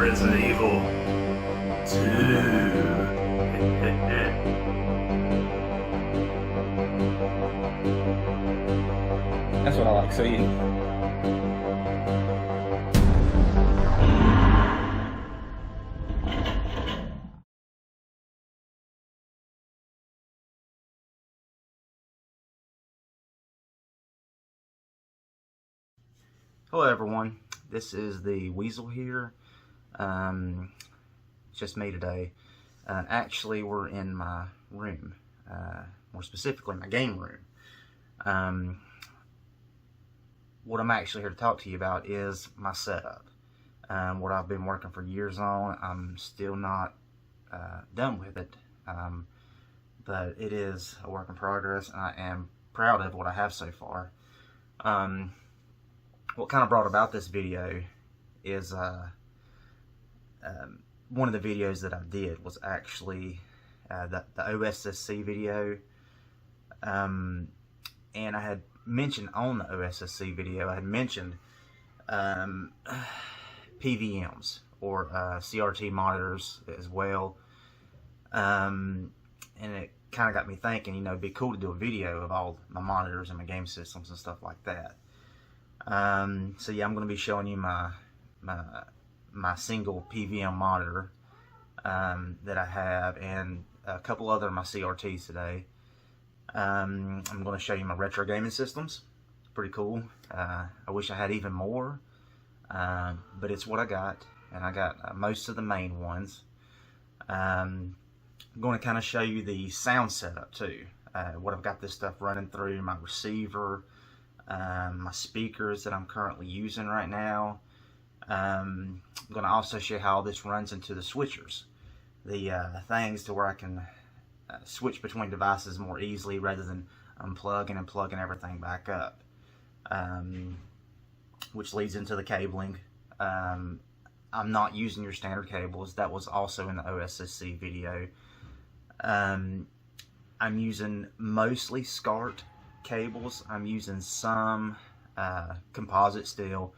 Resident Evil 2. That's what I like seeing. Hello everyone, this is the Weasel here. Just me today. Actually, we're in my room, more specifically my game room. What I'm actually here to talk to you about is my setup. What I've been working for years on. I'm still not done with it, but it is a work in progress, and I am proud of what I have so far. What kind of brought about this video is one of the videos that I did was actually the OSSC video, and I had mentioned on the OSSC video, I had mentioned PVMs or CRT monitors as well, and it kind of got me thinking, you know, it'd be cool to do a video of all my monitors and my game systems and stuff like that. So yeah, I'm going to be showing you my single PVM monitor that I have, and a couple other of my CRTs today. I'm going to show you my retro gaming systems. Pretty cool. I wish I had even more, but it's what I got, and I got most of the main ones. I'm going to kind of show you the sound setup too. What I've got this stuff running through, my receiver, my speakers that I'm currently using right now. I'm going to also show you how this runs into the switchers, the things to where I can switch between devices more easily rather than unplugging and plugging everything back up, which leads into the cabling. I'm not using your standard cables. That was also in the OSSC video. I'm using mostly Scarp Cables. I'm using some composite steel,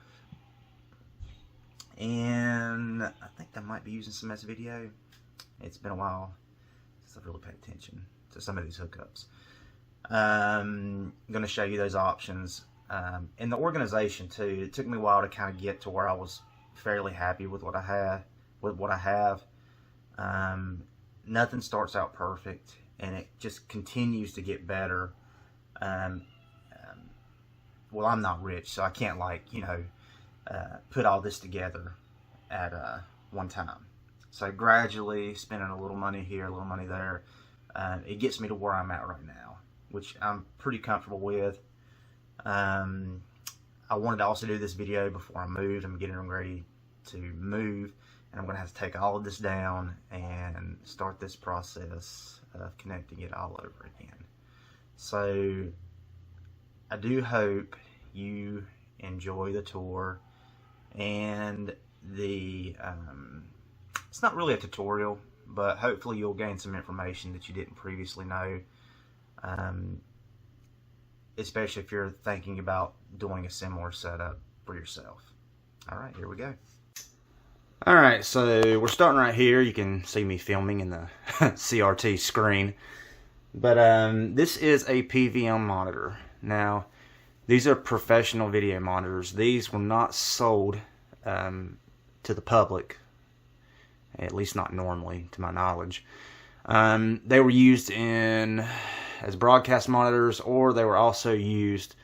and I think I might be using some S-Video. It's been a while since I've really paid attention to some of these hookups. I'm going to show you those options. In the organization too, it took me a while to kind of get to where I was fairly happy with what I have. Nothing starts out perfect, and it just continues to get better. Well, I'm not rich, so I can't, like, you know, put all this together at one time. So gradually spending a little money here, a little money there, it gets me to where I'm at right now, which I'm pretty comfortable with. I wanted to also do this video before I moved. I'm getting ready to move, and I'm going to have to take all of this down and start this process of connecting it all over again. So I do hope you enjoy the tour, and the it's not really a tutorial, but hopefully you'll gain some information that you didn't previously know, especially if you're thinking about doing a similar setup for yourself. Alright, here we go. Alright, so we're starting right here. You can see me filming in the CRT screen. But this is a PVM monitor. Now, these are professional video monitors. These were not sold to the public, at least not normally, to my knowledge. They were used as broadcast monitors, or they were also used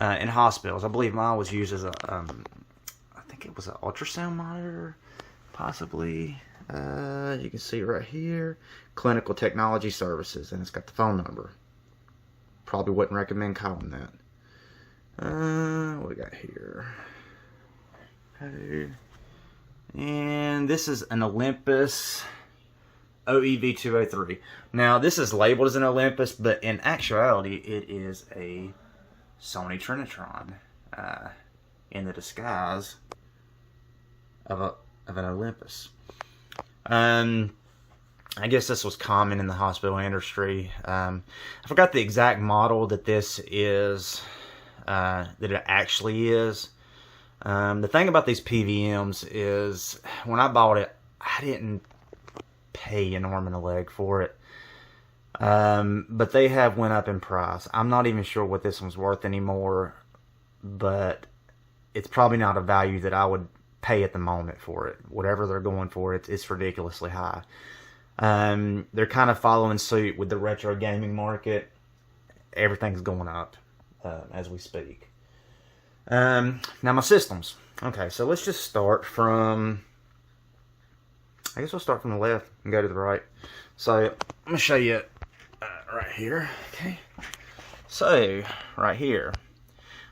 in hospitals. I believe mine was used as a, I think it was an ultrasound monitor, possibly. You can see right here, Clinical Technology Services, and it's got the phone number. Probably wouldn't recommend calling that. What we got here? Okay. And this is an Olympus Oev203. Now, this is labeled as an Olympus, but in actuality, it is a Sony Trinitron in the disguise of an Olympus. I guess this was common in the hospital industry. I forgot the exact model that this is, that it actually is. The thing about these PVMs is when I bought it, I didn't pay an arm and a leg for it. But they have went up in price. I'm not even sure what this one's worth anymore, but it's probably not a value that I would pay at the moment for it. Whatever they're going for, it's ridiculously high. They're kind of following suit with the retro gaming market. Everything's going up as we speak. Now my systems. Okay, so let's just start from, I guess we'll start from the left and go to the right. So I'm going to show you right here. Okay, so right here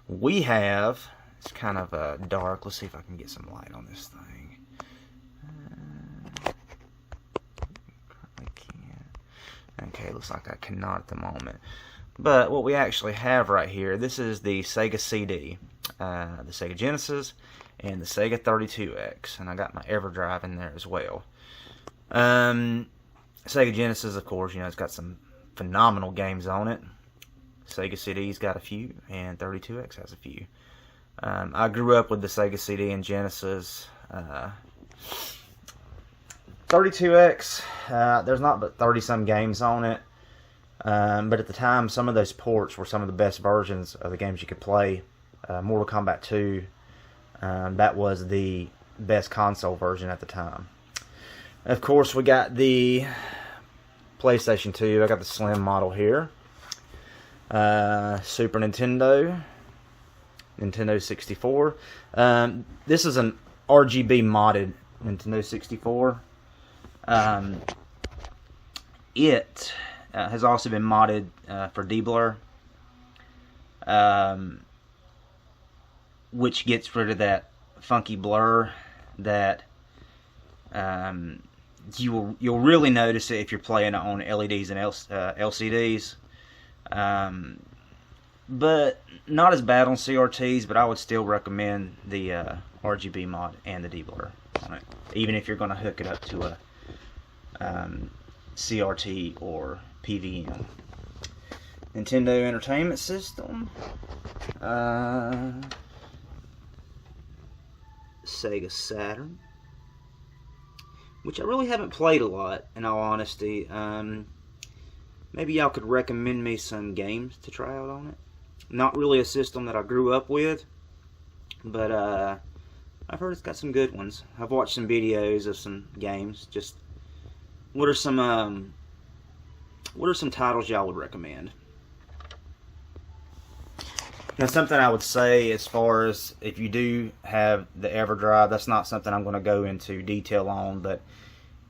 we have, it's kind of dark. Let's see if I can get some light on this thing. I can't. Okay, looks like I cannot at the moment. But what we actually have right here, this is the Sega Cd, the Sega Genesis, and the Sega 32X, and I got my EverDrive in there as well. Sega Genesis, of course, you know, it's got some phenomenal games on it. Sega CD's got a few, and 32X has a few. I grew up with the Sega CD and Genesis. 32X, there's not but 30-some games on it. But at the time, some of those ports were some of the best versions of the games you could play. Mortal Kombat 2, that was the best console version at the time. Of course, we got the PlayStation 2. I got the slim model here. Super Nintendo, Nintendo 64. This is an RGB modded Nintendo 64. It has also been modded for deblur, which gets rid of that funky blur that you'll really notice it if you're playing on LEDs and LCDs. But not as bad on CRTs, but I would still recommend the RGB mod and the deblur on it, even if you're going to hook it up to a CRT or PVM. Nintendo Entertainment System, Sega Saturn, which I really haven't played a lot, in all honesty. Maybe y'all could recommend me some games to try out on it. Not really a system that I grew up with, but I've heard it's got some good ones. I've watched some videos of some games. Just what are some titles y'all would recommend? Now, something I would say as far as if you do have the EverDrive, that's not something I'm going to go into detail on, but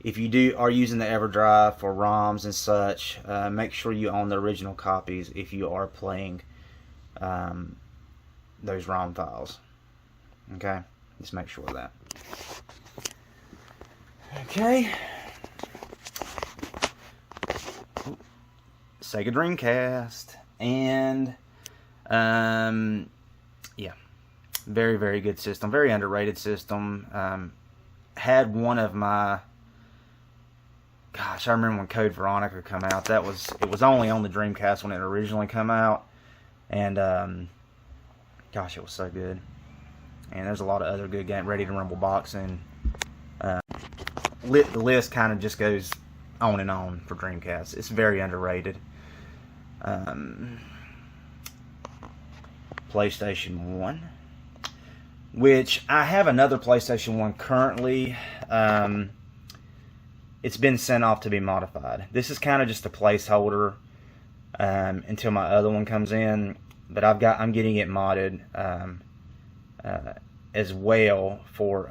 if you are using the EverDrive for ROMs and such, make sure you own the original copies if you are playing those ROM files. Okay? Just make sure of that. Okay. Sega Dreamcast. And yeah, very, very good system. Very underrated system. Had one of my, gosh, I remember when Code Veronica came out. It was only on the Dreamcast when it originally came out, and gosh, it was so good. And there's a lot of other good games. Ready to Rumble Boxing. The list kind of just goes on and on for Dreamcast. It's very underrated. PlayStation 1, which I have another PlayStation 1 currently. It's been sent off to be modified. This is kind of just a placeholder until my other one comes in, but I'm getting it modded as well for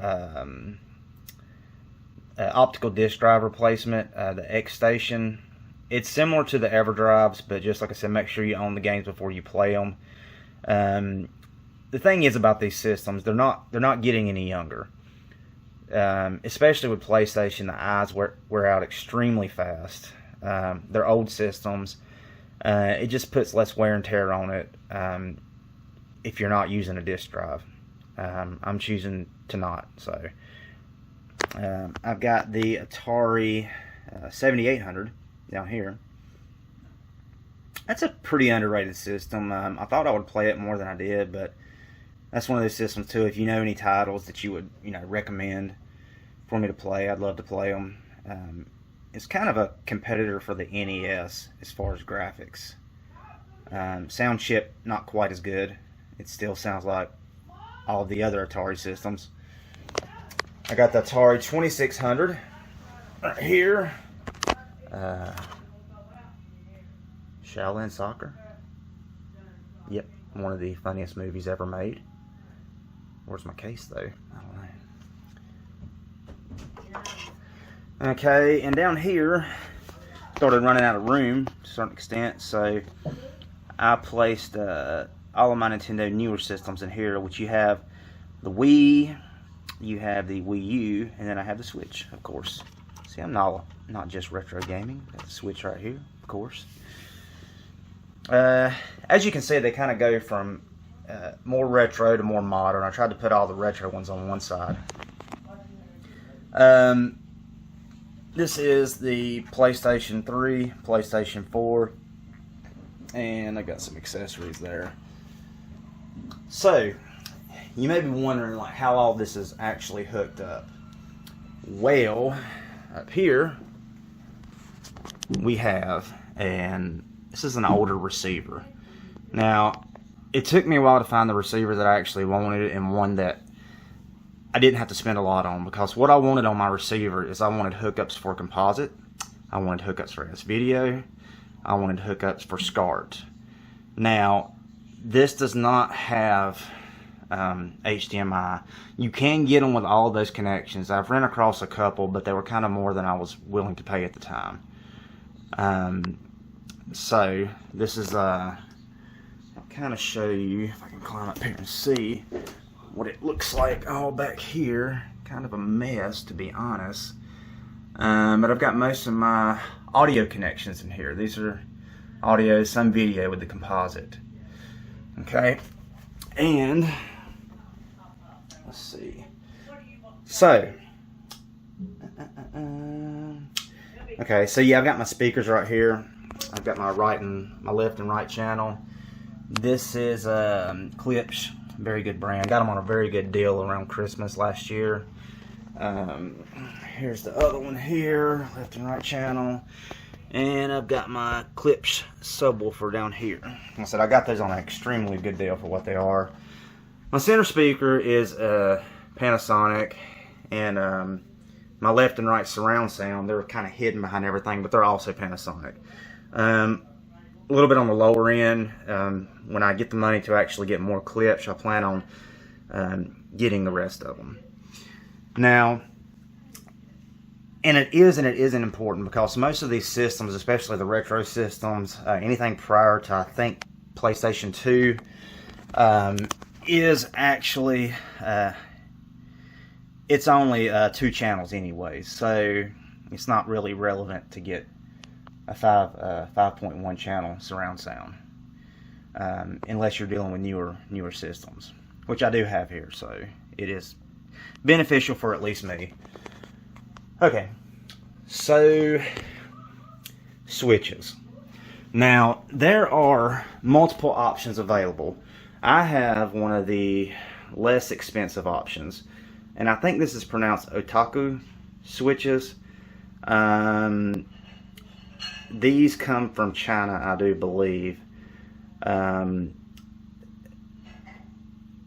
optical disc drive replacement, the X Station. It's similar to the EverDrives, but just like I said, make sure you own the games before you play them. The thing is about these systems, they're not getting any younger. Especially with PlayStation, the eyes wear out extremely fast. They're old systems. It just puts less wear and tear on it if you're not using a disc drive. I'm choosing to not. So I've got the Atari 7800 down here. That's a pretty underrated system. I thought I would play it more than I did, but That's one of those systems too. If you know any titles that you would, recommend for me to play, I'd love to play them. It's kind of a competitor for the NES as far as graphics. Sound chip, not quite as good. It still sounds like all the other Atari systems. I got the Atari 2600 right here. Shaolin Soccer. Yep, one of the funniest movies ever made. Where's my case though? I don't know. Okay, and down here, started running out of room to a certain extent, so I placed all of my Nintendo newer systems in here, which you have the Wii, you have the Wii U, and then I have the Switch, of course. See, I'm not just retro gaming. Got the Switch right here, of course. As you can see, they kind of go from more retro to more modern. I tried to put all the retro ones on one side. This is the PlayStation 3, PlayStation 4, and I got some accessories there. So, you may be wondering like how all this is actually hooked up. Well, up here we have, and this is an older receiver. Now, it took me a while to find the receiver that I actually wanted and one that I didn't have to spend a lot on, because what I wanted on my receiver is I wanted hookups for composite, I wanted hookups for S-Video, I wanted hookups for Scarp. Now, this does not have HDMI. You can get them with all of those connections. I've ran across a couple, but they were kind of more than I was willing to pay at the time. So this is I'll kind of show you if I can climb up here and see what it looks like all back here. Kind of a mess, to be honest. But I've got most of my audio connections in here. These are audio, some video with the composite. Okay, and let's see. So, okay, so yeah, I've got my speakers right here. I've got my left and right channel. This is Clips, very good brand. Got them on a very good deal around Christmas last year. Here's the other one here, left and right channel. And I've got my Clips subwoofer down here. Like I said, I got those on an extremely good deal for what they are. My center speaker is Panasonic, and my left and right surround sound, they're kind of hidden behind everything, but they're also Panasonic. A little bit on the lower end. When I get the money to actually get more clips, I plan on getting the rest of them. Now, and it is and it isn't important, because most of these systems, especially the retro systems, anything prior to, I think, PlayStation 2, is actually, it's only 2 channels anyways, so it's not really relevant to get a 5.1 channel surround sound, unless you're dealing with newer systems, which I do have here, so it is beneficial for at least me. Okay, so switches. Now, there are multiple options available. I have one of the less expensive options, and I think this is pronounced Otaku Switches. These come from China, I do believe.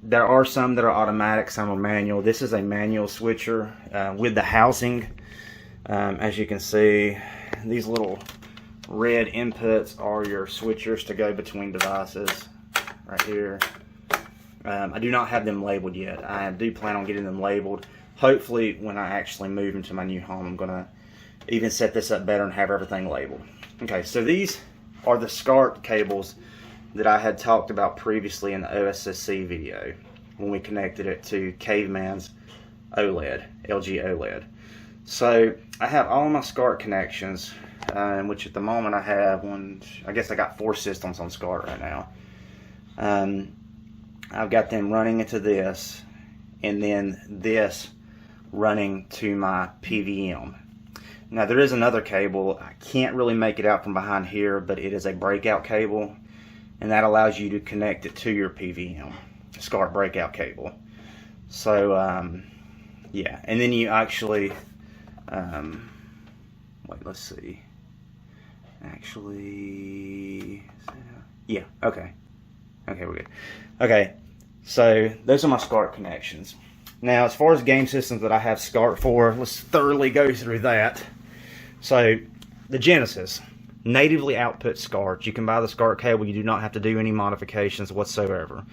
There are some that are automatic, some are manual. This is a manual switcher with the housing. As you can see, these little red inputs are your switchers to go between devices right here. I do not have them labeled yet. I do plan on getting them labeled. Hopefully, when I actually move into my new home, I'm going to even set this up better and have everything labeled. Okay, so these are the Scarp cables that I had talked about previously in the OSSC video when we connected it to Caveman's OLED, LG OLED. So I have all my Scarp connections, which at the moment I have I guess I got 4 systems on Scarp right now. I've got them running into this, and then this running to my Pvm. Now there is another cable. I can't really make it out from behind here, but it is a breakout cable, and that allows you to connect it to your Pvm. Scarp breakout cable. So yeah, and then you actually wait, let's see. Actually, yeah, okay, we're good. Okay, so those are my Scarp connections. Now, as far as game systems that I have Scarp for, let's thoroughly go through that. So, the Genesis natively outputs Scarp. You can buy the Scarp cable. You do not have to do any modifications whatsoever.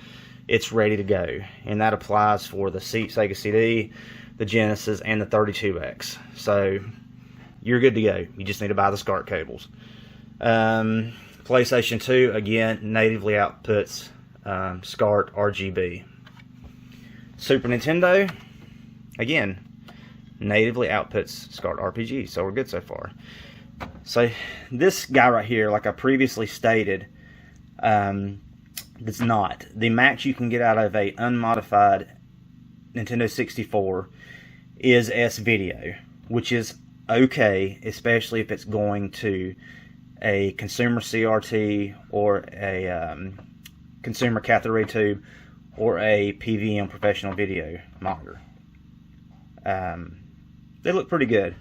It's ready to go, and that applies for the Sega Cd, the Genesis, and the 32X. So you're good to go. You just need to buy the Scarp cables. PlayStation 2, again, natively outputs Scarp RGB. Super Nintendo, again, natively outputs Scarp RPG. So we're good so far. So this guy right here, like I previously stated, does not. The max you can get out of a unmodified Nintendo 64 is S-Video, which is okay, especially if it's going to a consumer CRT or a consumer cathode ray tube or a Pvm professional video monitor. They look pretty good.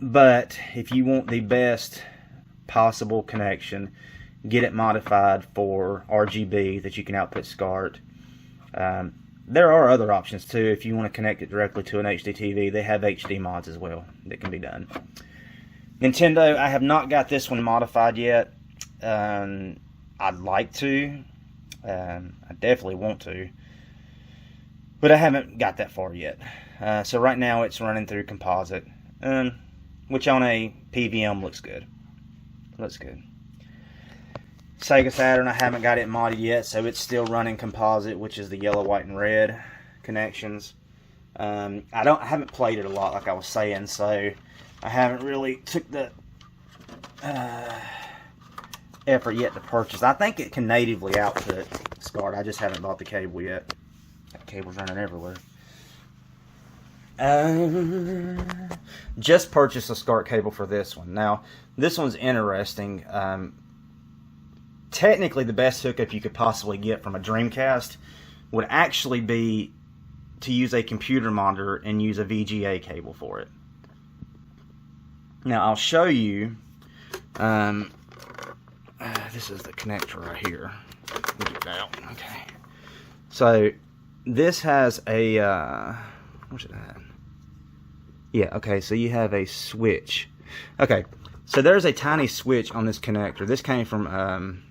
But if you want the best possible connection, get it modified for RGB that you can output Scarp. There are other options too. If you want to connect it directly to an HD TV, they have HD mods as well that can be done. Nintendo, I have not got this one modified yet. I'd like to. I definitely want to. But I haven't got that far yet. So right now it's running through composite. Which on a Pvm looks good. Looks good. Sega Saturn, I haven't got it modded yet, so it's still running composite, which is the yellow, white, and red connections. I haven't played it a lot, like I was saying, so I haven't really took the effort yet to purchase. I think it can natively output Scarp. I just haven't bought the cable yet. That cable's running everywhere. Just purchased a Scarp cable for this one. Now, this one's interesting. Technically, the best hookup you could possibly get from a Dreamcast would actually be to use a computer monitor and use a VGA cable for it. Now, I'll show you. This is the connector right here. Get it out. Okay. So, this has a. Where's it at? Yeah, okay, so you have a switch. Okay, so there's a tiny switch on this connector. This came from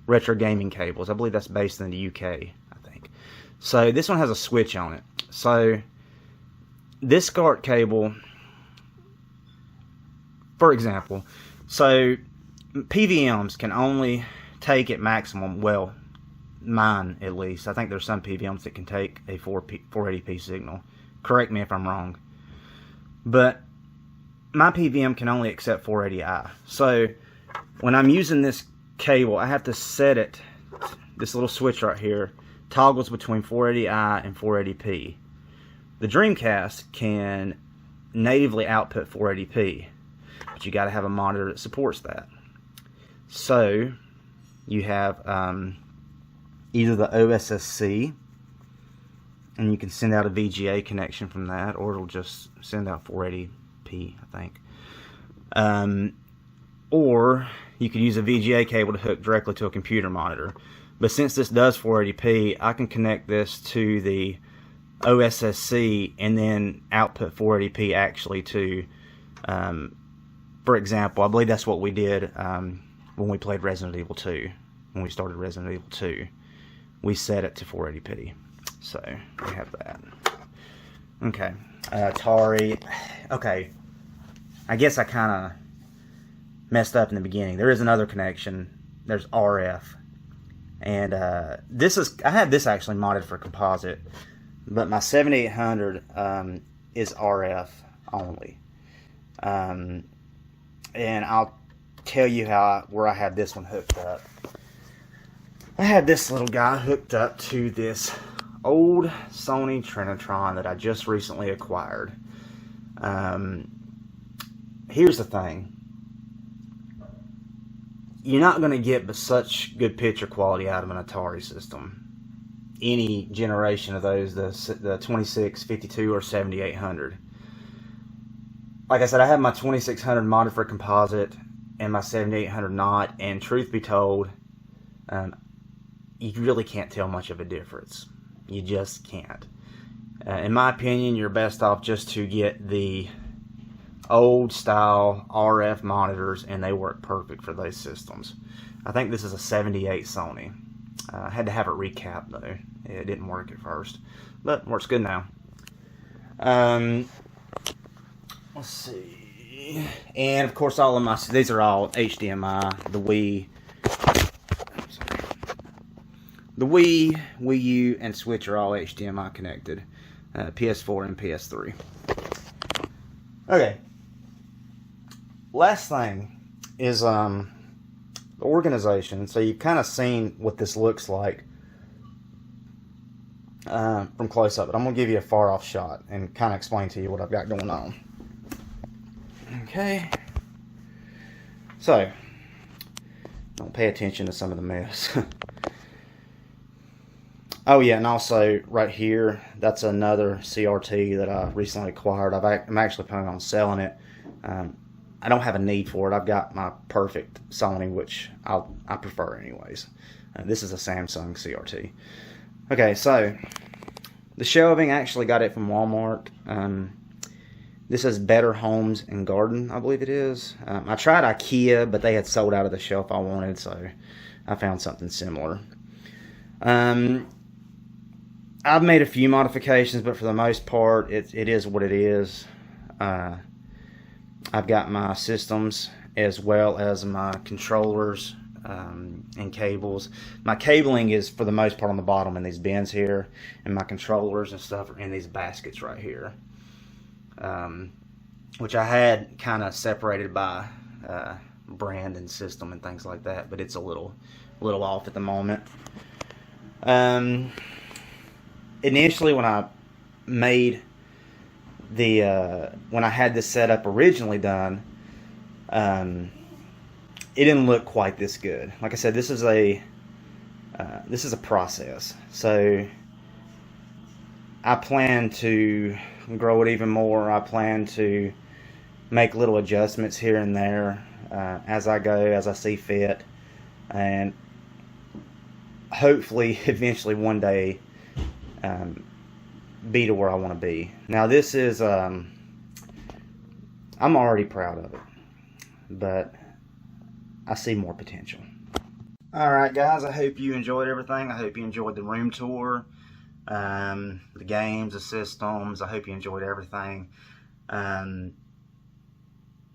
Retro Gaming Cables. I believe that's based in the UK, I think. So this one has a switch on it. So this Scarp cable, for example, so PVMs can only take at maximum, well, mine at least. I think there's some PVMs that can take a 480p signal. Correct me if I'm wrong. But my PVM can only accept 480i. So when I'm using this cable, I have to set it, this little switch right here, toggles between 480i and 480p. The Dreamcast can natively output 480p, but you got to have a monitor that supports that. So you have either the OSSC, and you can send out a VGA connection from that, or it'll just send out 480p, I think. Or you could use a VGA cable to hook directly to a computer monitor. But since this does 480p, I can connect this to the OSSC and then output 480p actually to, for example, I believe that's what we did when we played Resident Evil 2. When we started Resident Evil 2, we set it to 480p. So, we have that. Okay. Atari. Okay. I guess I kind of messed up in the beginning. There is another connection. There's RF. And I had this actually modded for composite. But my 7800 is RF only. And I'll tell you where I had this one hooked up. I had this little guy hooked up to this old Sony Trinitron that I just recently acquired. Here's the thing. You're not going to get such good picture quality out of an Atari system. any generation of those, the 2652 or 7800. Like I said, I have my 2600 modded for composite and my 7800 not, and truth be told, you really can't tell much of a difference. You just can't. In my opinion, you're best off just to get the old style RF monitors, and they work perfect for those systems. I think this is a 78 Sony. I had to have it recapped though. It didn't work at first, but works good now. Let's see. And of course, all of these are all HDMI. The Wii, Wii U, and Switch are all HDMI connected. PS4 and PS3. Okay. Last thing is the organization. So you've kind of seen what this looks like from close up, but I'm going to give you a far off shot and kind of explain to you what I've got going on. Okay. So, don't pay attention to some of the mess. Oh yeah, and also right here, that's another CRT that I recently acquired. I'm actually planning on selling it. I don't have a need for it. I've got my perfect Sony, which I prefer anyways. This is a Samsung CRT. Okay, so the shelving, I actually got it from Walmart. This is Better Homes and Garden, I believe it is. I tried IKEA, but they had sold out of the shelf I wanted, so I found something similar. I've made a few modifications, but for the most part, it is what it is. I've got my systems as well as my controllers and cables. My cabling is for the most part on the bottom in these bins here, and my controllers and stuff are in these baskets right here, which I had kind of separated by brand and system and things like that, but it's a little off at the moment. Initially, when I made when I had this setup originally done, it didn't look quite this good. Like I said, this is a process. So I plan to grow it even more. I plan to make little adjustments here and there as I go, as I see fit, and hopefully, eventually, one day, be to where I want to be. Now this is, I'm already proud of it, but I see more potential. Alright guys, I hope you enjoyed everything. I hope you enjoyed the room tour, the games, the systems. I hope you enjoyed everything. Not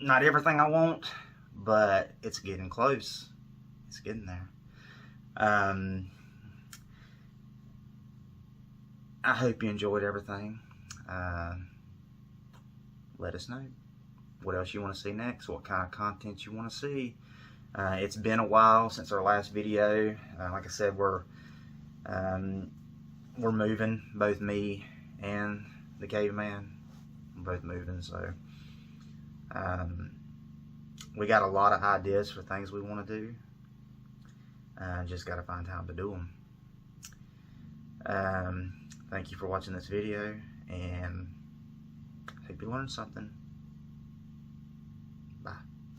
everything I want, but it's getting close. It's getting there. I hope you enjoyed everything. Let us know what else you want to see next, what kind of content you want to see. It's been a while since our last video. Like I said, we're moving, both me and the Caveman. We're both moving, so we got a lot of ideas for things we want to do. Just got to find time to do them. Thank you for watching this video, and hope you learned something.